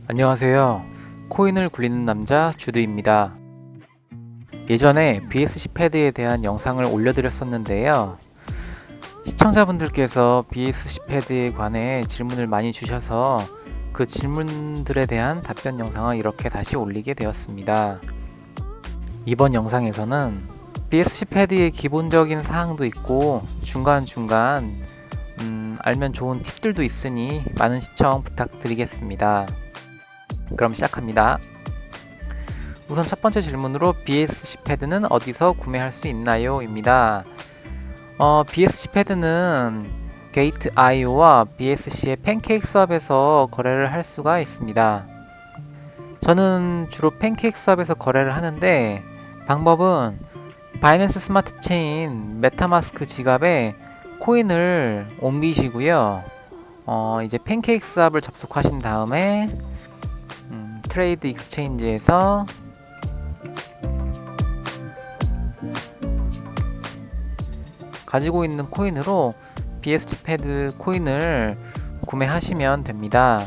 안녕하세요. 코인을 굴리는 남자 주드입니다. 예전에 BSC 패드에 대한 영상을 올려드렸었는데요. 시청자분들께서 BSC 패드에 관해 질문을 많이 주셔서 그 질문들에 대한 답변 영상을 이렇게 다시 올리게 되었습니다. 이번 영상에서는 BSC 패드의 기본적인 사항도 있고 중간중간 알면 좋은 팁들도 있으니 많은 시청 부탁드리겠습니다. 그럼 시작합니다. 우선 첫 번째 질문으로 BSC 패드는 어디서 구매할 수 있나요? 입니다. BSC 패드는 게이트.io와 BSC의 팬케이크 수업에서 거래를 할 수가 있습니다. 저는 주로 팬케이크 수업에서 거래를 하는데 방법은 바이낸스 스마트 체인 메타마스크 지갑에 코인을 옮기시고요. 이제 팬케이크 수업을 접속하신 다음에 트레이드 익스체인지에서 가지고 있는 코인으로 BSC 패드 코인을 구매하시면 됩니다.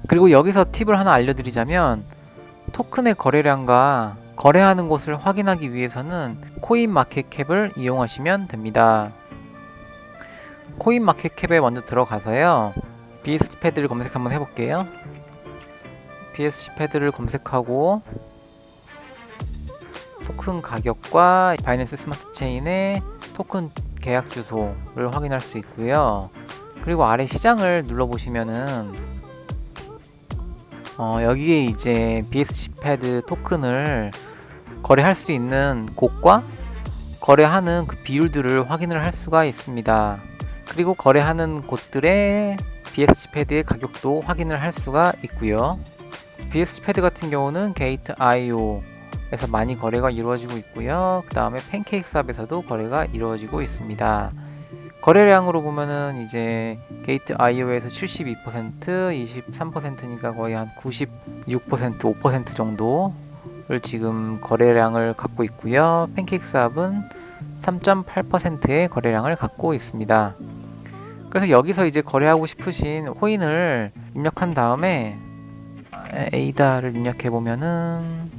그리고 여기서 팁을 하나 알려드리자면 토큰의 거래량과 거래하는 곳을 확인하기 위해서는 코인마켓캡을 이용하시면 됩니다. 코인마켓캡에 먼저 들어가서요. BSC 패드를 검색 한번 해볼게요. BSC 패드를 검색하고 토큰 가격과 바이낸스 스마트 체인의 토큰 계약 주소를 확인할 수 있고요. 그리고 아래 시장을 눌러보시면은 여기에 이제 BSC 패드 토큰을 거래할 수 있는 곳과 거래하는 그 비율들을 확인을 할 수가 있습니다. 그리고 거래하는 곳들의 BSC 패드의 가격도 확인을 할 수가 있고요. BSC 패드 같은 경우는 게이트.io에서 많이 거래가 이루어지고 있고요. 그 다음에 팬케이크 수업에서도 거래가 이루어지고 있습니다. 거래량으로 보면은 이제 게이트.io에서 72%, 23%니까 거의 한 96%, 5% 정도를 지금 거래량을 갖고 있고요. 팬케이크 수업은 3.8%의 거래량을 갖고 있습니다. 그래서 여기서 이제 거래하고 싶으신 코인을 입력한 다음에 에이다를 입력해 보면은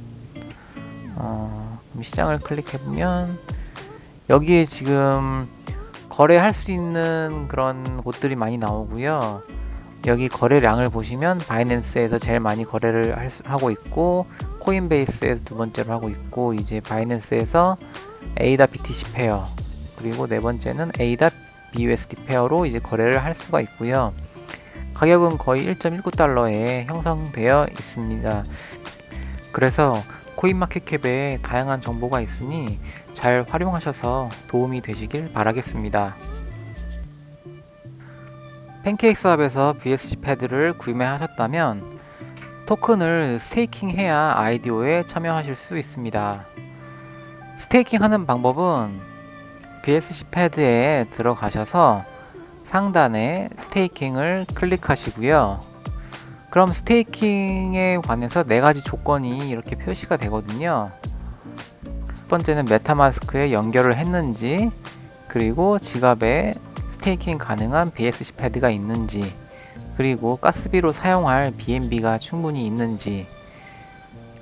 시장을 클릭해 보면 여기에 지금 거래할 수 있는 그런 곳들이 많이 나오고요. 여기 거래량을 보시면 바이낸스에서 제일 많이 거래를 하고 있고 코인베이스에서 두 번째로 하고 있고 이제 바이낸스에서 에이다 BTC 페어 그리고 네 번째는 에이다 BUSD 페어로 이제 거래를 할 수가 있고요. 가격은 거의 1.19달러에 형성되어 있습니다. 그래서 코인마켓캡에 다양한 정보가 있으니 잘 활용하셔서 도움이 되시길 바라겠습니다. 팬케이크 수업에서 BSC 패드를 구매하셨다면 토큰을 스테이킹해야 IDO에 참여하실 수 있습니다. 스테이킹하는 방법은 BSC 패드에 들어가셔서 상단에 스테이킹을 클릭하시고요. 그럼 스테이킹에 관해서 4가지 조건이 이렇게 표시가 되거든요. 첫 번째는 메타마스크에 연결을 했는지, 그리고 지갑에 스테이킹 가능한 BSC 패드가 있는지, 그리고 가스비로 사용할 BNB가 충분히 있는지,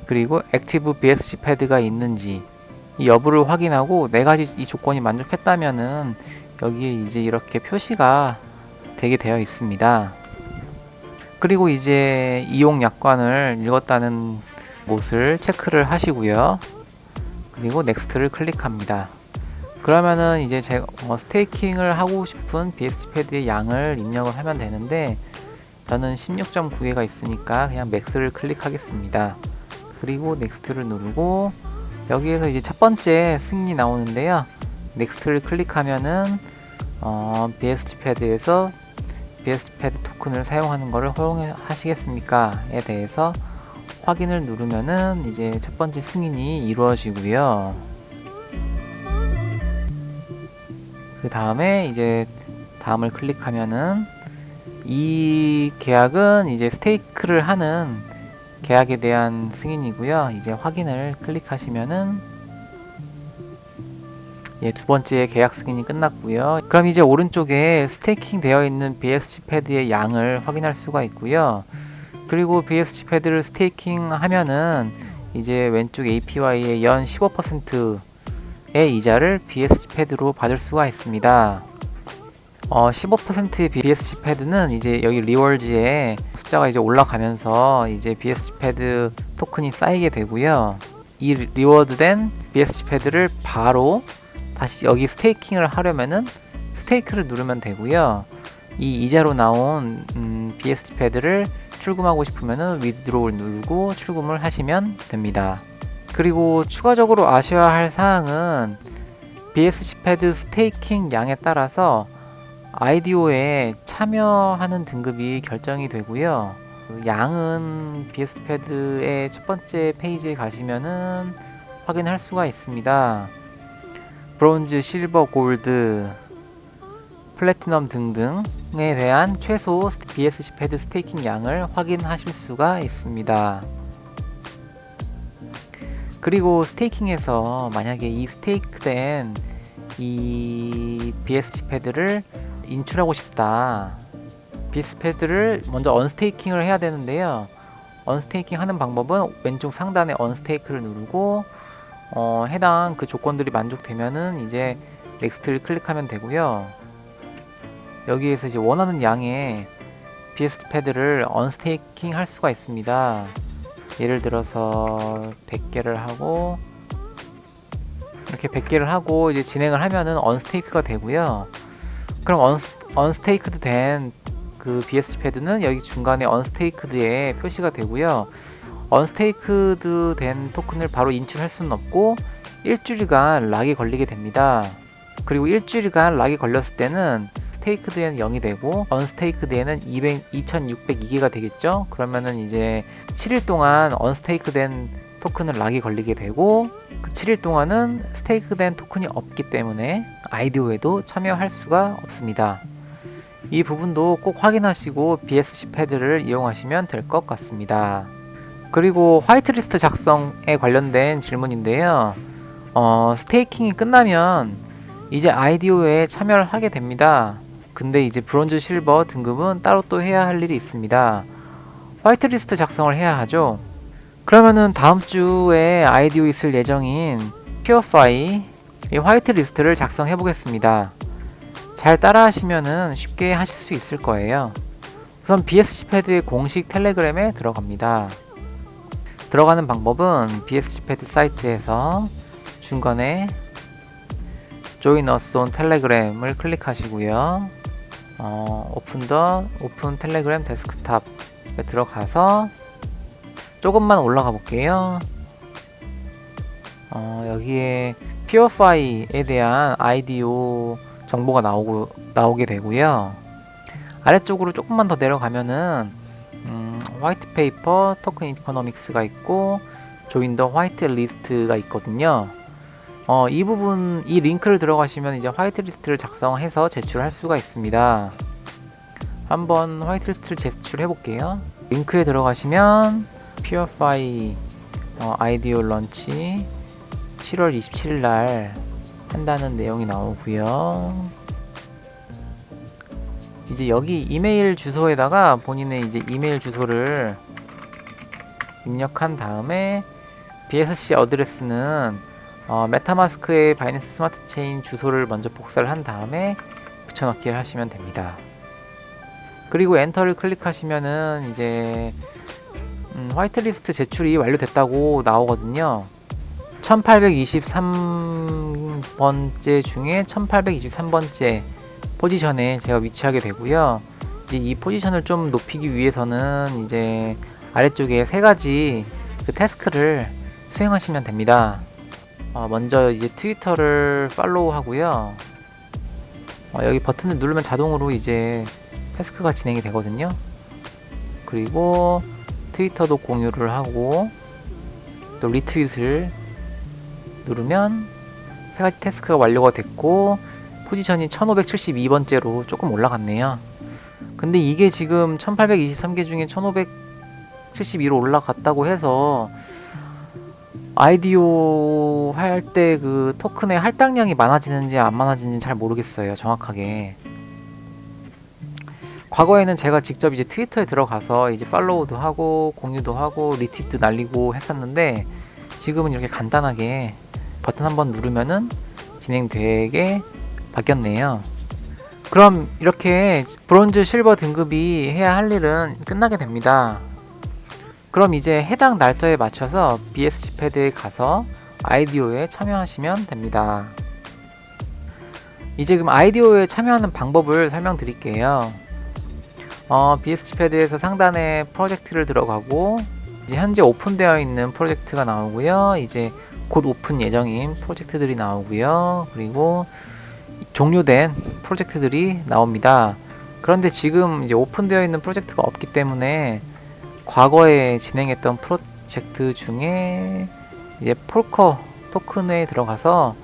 그리고 액티브 BSC 패드가 있는지 이 여부를 확인하고 4가지 이 조건이 만족했다면은 여기에 이제 이렇게 표시가 되게 되어 있습니다. 그리고 이제 이용 약관을 읽었다는 곳을 체크를 하시고요. 그리고 넥스트를 클릭합니다. 그러면은 이제 제가 스테이킹을 하고 싶은 BSC 패드의 양을 입력을 하면 되는데 저는 16.9개가 있으니까 그냥 맥스를 클릭하겠습니다. 그리고 넥스트를 누르고 여기에서 이제 첫 번째 승인이 나오는데요. 넥스트를 클릭하면은 BSC 패드에서 BSC 패드 토큰을 사용하는 것을 허용하시겠습니까?에 대해서 확인을 누르면은 이제 첫 번째 승인이 이루어지고요. 그 다음에 이제 다음을 클릭하면은 이 계약은 이제 스테이크를 하는 계약에 대한 승인이고요. 이제 확인을 클릭하시면은 예, 두 번째 계약 승인이 끝났고요. 그럼 이제 오른쪽에 스테이킹 되어 있는 BSC 패드의 양을 확인할 수가 있고요. 그리고 BSC 패드를 스테이킹 하면은 이제 왼쪽 APY의 연 15%의 이자를 BSC 패드로 받을 수가 있습니다. 15%의 BSC 패드는 이제 여기 리월즈에 숫자가 이제 올라가면서 이제 BSC 패드 토큰이 쌓이게 되고요. 이 리워드된 BSC 패드를 바로 다시 여기 스테이킹을 하려면은 스테이크를 누르면 되고요. 이 이자로 나온 BSC 패드를 출금하고 싶으면은 위드로우를 누르고 출금을 하시면 됩니다. 그리고 추가적으로 아셔야 할 사항은 BSC 패드 스테이킹 양에 따라서 IDO에 참여하는 등급이 결정이 되고요. 양은 BSC 패드의 첫 번째 페이지에 가시면은 확인할 수가 있습니다. 브론즈, 실버, 골드, 플래티넘 등등에 대한 최소 BSC 패드 스테이킹 양을 확인하실 수가 있습니다. 그리고 스테이킹에서 만약에 이 스테이크된 이 BSC 패드를 인출하고 싶다. BSC 패드를 먼저 언스테이킹을 해야 되는데요. 언스테이킹 하는 방법은 왼쪽 상단에 언스테이크를 누르고 해당 그 조건들이 만족되면은 이제 넥스트를 클릭하면 되고요. 여기에서 이제 원하는 양의 BSC 패드를 언스테이킹 할 수가 있습니다. 예를 들어서 100개를 하고 이렇게 100개를 하고 이제 진행을 하면은 언스테이크가 되고요. 그럼 언스테이크드 된 그 BSC 패드는 여기 중간에 언스테이크드에 표시가 되고요. 언스테이크드 된 토큰을 바로 인출할 수는 없고 일주일간 락이 걸리게 됩니다. 그리고 일주일간 락이 걸렸을 때는 스테이크드에는 0이 되고 언스테이크드에는 2602개가 되겠죠. 그러면은 이제 7일 동안 언스테이크된 토큰을 락이 걸리게 되고 그 7일 동안은 스테이크된 토큰이 없기 때문에 IDO에도 참여할 수가 없습니다. 이 부분도 꼭 확인하시고 BSC 패드를 이용하시면 될 것 같습니다. 그리고 화이트리스트 작성에 관련된 질문인데요. 스테이킹이 끝나면 이제 IDO에 참여를 하게 됩니다. 근데 이제 브론즈, 실버 등급은 따로 또 해야 할 일이 있습니다. 화이트리스트 작성을 해야 하죠. 그러면은 다음 주에 IDO 있을 예정인 퓨어파이 이 화이트리스트를 작성해 보겠습니다. 잘 따라 하시면은 쉽게 하실 수 있을 거예요. 우선 BSC 패드의 공식 텔레그램에 들어갑니다. 들어가는 방법은 BSC 패드 사이트에서 중간에 Join us on 텔레그램을 클릭하시고요. 오픈 텔레그램 데스크탑에 들어가서 조금만 올라가 볼게요. 여기에 퓨어파이에 대한 IDO 정보가 나오게 되고요. 아래쪽으로 조금만 더 내려가면은 화이트 페이퍼, 토큰 이코노믹스가 있고 조인 더 화이트 리스트가 있거든요. 이 부분, 이 링크를 들어가시면 이제 화이트 리스트를 작성해서 제출할 수가 있습니다. 한번 화이트 리스트를 제출해 볼게요. 링크에 들어가시면 퓨어파이 IDO 런치 7월 27일 날 한다는 내용이 나오고요. 이제 여기 이메일 주소에다가 본인의 이제 이메일 주소를 입력한 다음에 BSC 어드레스는 메타마스크의 바이낸스 스마트 체인 주소를 먼저 복사를 한 다음에 붙여넣기를 하시면 됩니다. 그리고 엔터를 클릭하시면은 이제 화이트리스트 제출이 완료됐다고 나오거든요. 1823번째 중에 1823번째 포지션에 제가 위치하게 되고요. 이제 이 포지션을 좀 높이기 위해서는 이제 아래쪽에 세 가지 그 태스크를 수행하시면 됩니다. 먼저 이제 트위터를 팔로우 하고요. 여기 버튼을 누르면 자동으로 이제 태스크가 진행이 되거든요. 그리고 트위터도 공유를 하고 또 리트윗을 누르면 세 가지 태스크가 완료가 됐고 포지션이 1572번째로 조금 올라갔네요. 근데 이게 지금 1823개 중에 1572로 올라갔다고 해서 IDO 할 때 그 토큰의 할당량이 많아지는지 안 많아지는지 잘 모르겠어요, 정확하게. 과거에는 제가 직접 이제 트위터에 들어가서 이제 팔로우도 하고 공유도 하고 리트윗도 날리고 했었는데, 지금은 이렇게 간단하게 버튼 한번 누르면은 진행되게 바뀌었네요. 그럼 이렇게 브론즈, 실버 등급이 해야 할 일은 끝나게 됩니다. 그럼 이제 해당 날짜에 맞춰서 BSC 패드에 가서 IDO에 참여하시면 됩니다. 이제 그럼 IDO에 참여하는 방법을 설명드릴게요. BSC 패드에서 상단에 프로젝트를 들어가고, 이제 현재 오픈되어 있는 프로젝트가 나오고요. 이제 곧 오픈 예정인 프로젝트들이 나오고요. 그리고 종료된 프로젝트들이 나옵니다. 그런데 지금 이제 오픈되어 있는 프로젝트가 없기 때문에 과거에 진행했던 프로젝트 중에 이제 폴커 토큰에 들어가서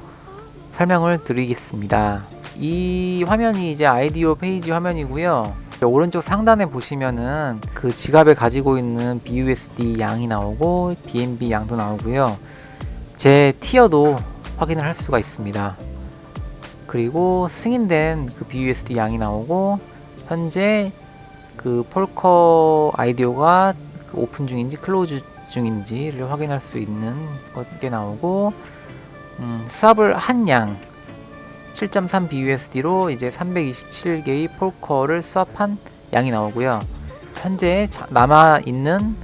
설명을 드리겠습니다. 이 화면이 이제 IDO 페이지 화면이고요. 오른쪽 상단에 보시면은 그 지갑에 가지고 있는 BUSD 양이 나오고 BNB 양도 나오고요. 제 티어도 확인을 할 수가 있습니다. 그리고 승인된 그 BUSD 양이 나오고, 현재 그 폴커 IDO가 오픈 중인지 클로즈 중인지를 확인할 수 있는 게 나오고, 수합을 한 양 7.3 BUSD로 이제 327개의 폴커를 수합한 양이 나오고요. 현재 남아 있는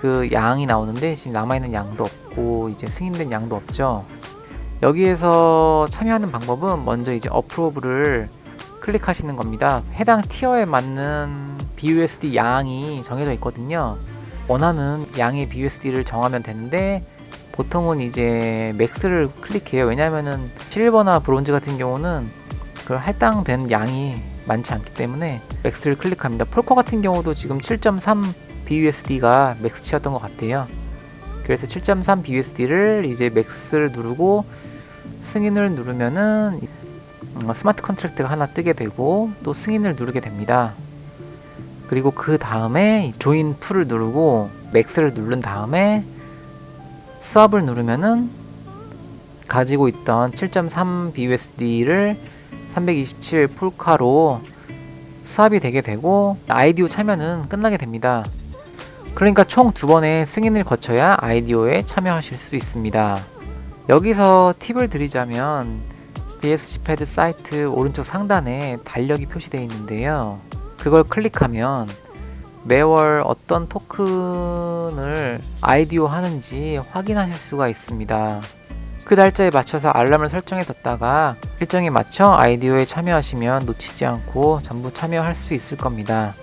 그 양이 나오는데, 지금 남아 있는 양도 없고 이제 승인된 양도 없죠. 여기에서 참여하는 방법은 먼저 이제 어프로브를 클릭하시는 겁니다. 해당 티어에 맞는 BUSD 양이 정해져 있거든요. 원하는 양의 BUSD를 정하면 되는데, 보통은 이제 맥스를 클릭해요. 왜냐면은 실버나 브론즈 같은 경우는 그 할당된 양이 많지 않기 때문에 맥스를 클릭합니다. 폴커 같은 경우도 지금 7.3 BUSD가 맥스치였던 것 같아요. 그래서 7.3 BUSD를 이제 맥스를 누르고 승인을 누르면은 스마트 컨트랙트가 하나 뜨게 되고, 또 승인을 누르게 됩니다. 그리고 그 다음에 조인 풀을 누르고 맥스를 누른 다음에 수합을 누르면은 가지고 있던 7.3 BUSD를 327 폴카로 수합이 되게 되고, IDO 참여는 끝나게 됩니다. 그러니까 총 2번의 승인을 거쳐야 IDO에 참여하실 수 있습니다. 여기서 팁을 드리자면, BSC 패드 사이트 오른쪽 상단에 달력이 표시되어 있는데요. 그걸 클릭하면 매월 어떤 토큰을 IDO 하는지 확인하실 수가 있습니다. 그 날짜에 맞춰서 알람을 설정해 뒀다가 일정에 맞춰 IDO에 참여하시면 놓치지 않고 전부 참여할 수 있을 겁니다.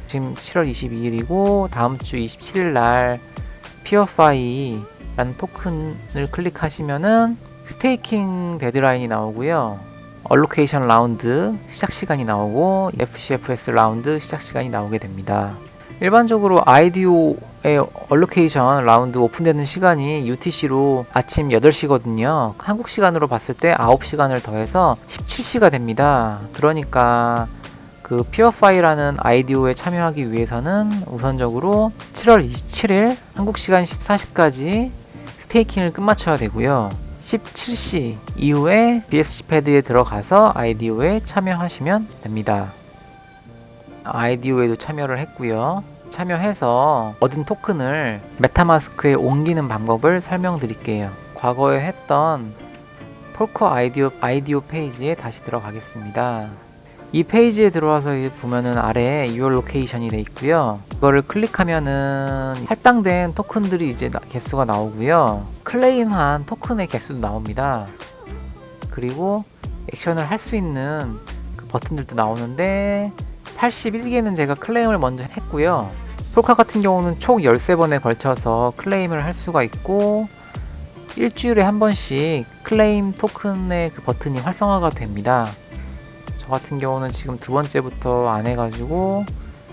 지금 7월 22일이고 다음 주 27일 날 피어파이라는 토큰을 클릭하시면은 스테이킹 데드라인이 나오고요. 얼로케이션 라운드 시작 시간이 나오고 FCFS 라운드 시작 시간이 나오게 됩니다. 일반적으로 IDO의 얼로케이션 라운드 오픈되는 시간이 UTC로 아침 8시거든요. 한국 시간으로 봤을 때 9시간을 더해서 17시가 됩니다. 그러니까 그 피어파이라는 IDO에 참여하기 위해서는 우선적으로 7월 27일 한국 시간 14시까지 스테이킹을 끝마쳐야 되고요. 17시 이후에 BSC 패드에 들어가서 IDO에 참여하시면 됩니다. IDO에도 참여를 했고요. 참여해서 얻은 토큰을 메타마스크에 옮기는 방법을 설명드릴게요. 과거에 했던 폴커 IDO 페이지에 다시 들어가겠습니다. 이 페이지에 들어와서 보면은 아래에 Your Location이 돼 있고요. 이거를 클릭하면은 할당된 토큰들이 이제 개수가 나오고요. 클레임한 토큰의 개수도 나옵니다. 그리고 액션을 할 수 있는 그 버튼들도 나오는데 81개는 제가 클레임을 먼저 했고요. 폴카 같은 경우는 총 13번에 걸쳐서 클레임을 할 수가 있고, 일주일에 한 번씩 클레임 토큰의 그 버튼이 활성화가 됩니다. 저 같은 경우는 지금 2번째부터 안 해가지고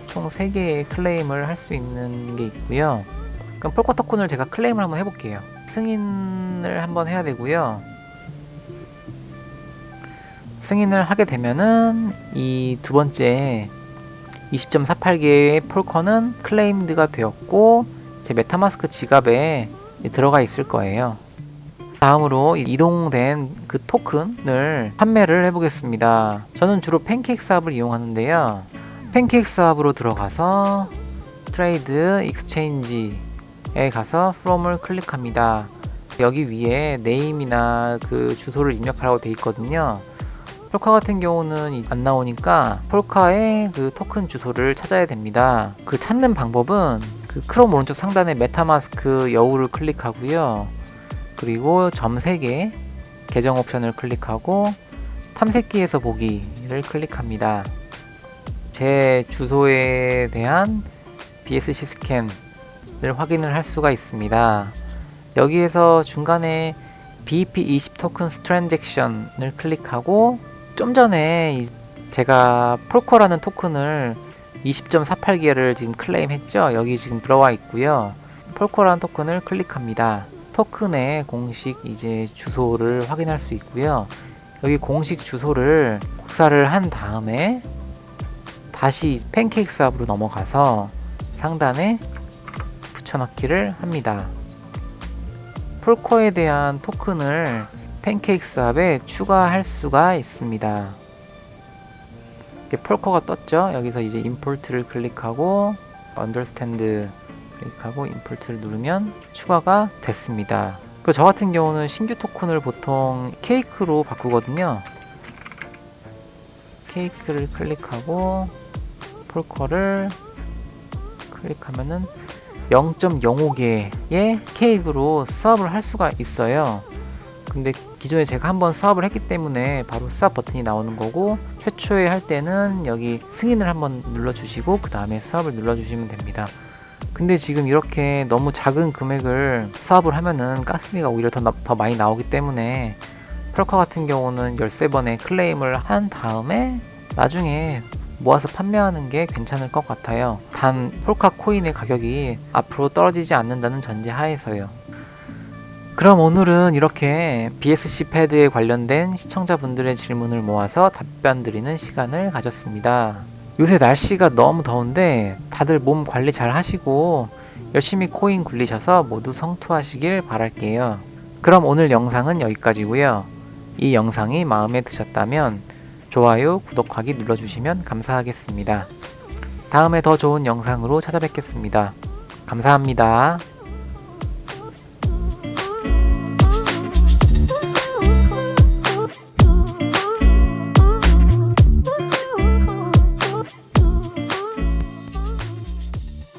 총 3개의 클레임을 할 수 있는 게 있고요. 그럼 폴카 토큰을 제가 클레임을 한번 해볼게요. 승인을 한번 해야 되고요. 승인을 하게 되면은 이 2번째 20.48개의 폴커는 클레임드가 되었고, 제 메타마스크 지갑에 들어가 있을 거예요. 다음으로 이동된 그 토큰을 판매를 해보겠습니다. 저는 주로 팬케이크스왑을 이용하는데요. 팬케이크스왑으로 들어가서 트레이드 익스체인지에 가서 from을 클릭합니다. 여기 위에 네임이나 그 주소를 입력하라고 되어 있거든요. 폴카 같은 경우는 안 나오니까 폴카의 그 토큰 주소를 찾아야 됩니다. 그 찾는 방법은 그 크롬 오른쪽 상단에 메타마스크 여우를 클릭하고요. 그리고 점 3개 계정 옵션을 클릭하고 탐색기에서 보기를 클릭합니다. 제 주소에 대한 BSC 스캔을 확인을 할 수가 있습니다. 여기에서 중간에 BEP20 토큰 트랜잭션을 클릭하고 좀 전에 제가 폴커라는 토큰을 20.48개를 지금 클레임했죠. 여기 지금 들어와 있고요. 폴커라는 토큰을 클릭합니다. 토큰의 공식 이제 주소를 확인할 수 있고요. 여기 공식 주소를 복사를 한 다음에 다시 팬케이크스왑으로 넘어가서 상단에 붙여넣기를 합니다. 폴커에 대한 토큰을 팬케이크스왑에 추가할 수가 있습니다. 이렇게 폴커가 떴죠. 여기서 이제 임포트를 클릭하고 understand 클릭하고 임포트를 누르면 추가가 됐습니다. 저 같은 경우는 신규 토큰을 보통 케이크로 바꾸거든요. 케이크를 클릭하고 폴커를 클릭하면은 0.05개의 케이크로 수업을 할 수가 있어요. 근데 기존에 제가 한번 수업을 했기 때문에 바로 수업 버튼이 나오는 거고, 최초에 할 때는 여기 승인을 한번 눌러주시고 그 다음에 수업을 눌러주시면 됩니다. 근데 지금 이렇게 너무 작은 금액을 수업을 하면은 가스비가 오히려 더 많이 나오기 때문에 폴카 같은 경우는 13번의 클레임을 한 다음에 나중에 모아서 판매하는 게 괜찮을 것 같아요. 단 폴카 코인의 가격이 앞으로 떨어지지 않는다는 전제 하에서요. 그럼 오늘은 이렇게 BSC 패드에 관련된 시청자분들의 질문을 모아서 답변 드리는 시간을 가졌습니다. 요새 날씨가 너무 더운데 다들 몸 관리 잘 하시고 열심히 코인 굴리셔서 모두 성투하시길 바랄게요. 그럼 오늘 영상은 여기까지고요. 이 영상이 마음에 드셨다면 좋아요, 구독하기 눌러주시면 감사하겠습니다. 다음에 더 좋은 영상으로 찾아뵙겠습니다. 감사합니다.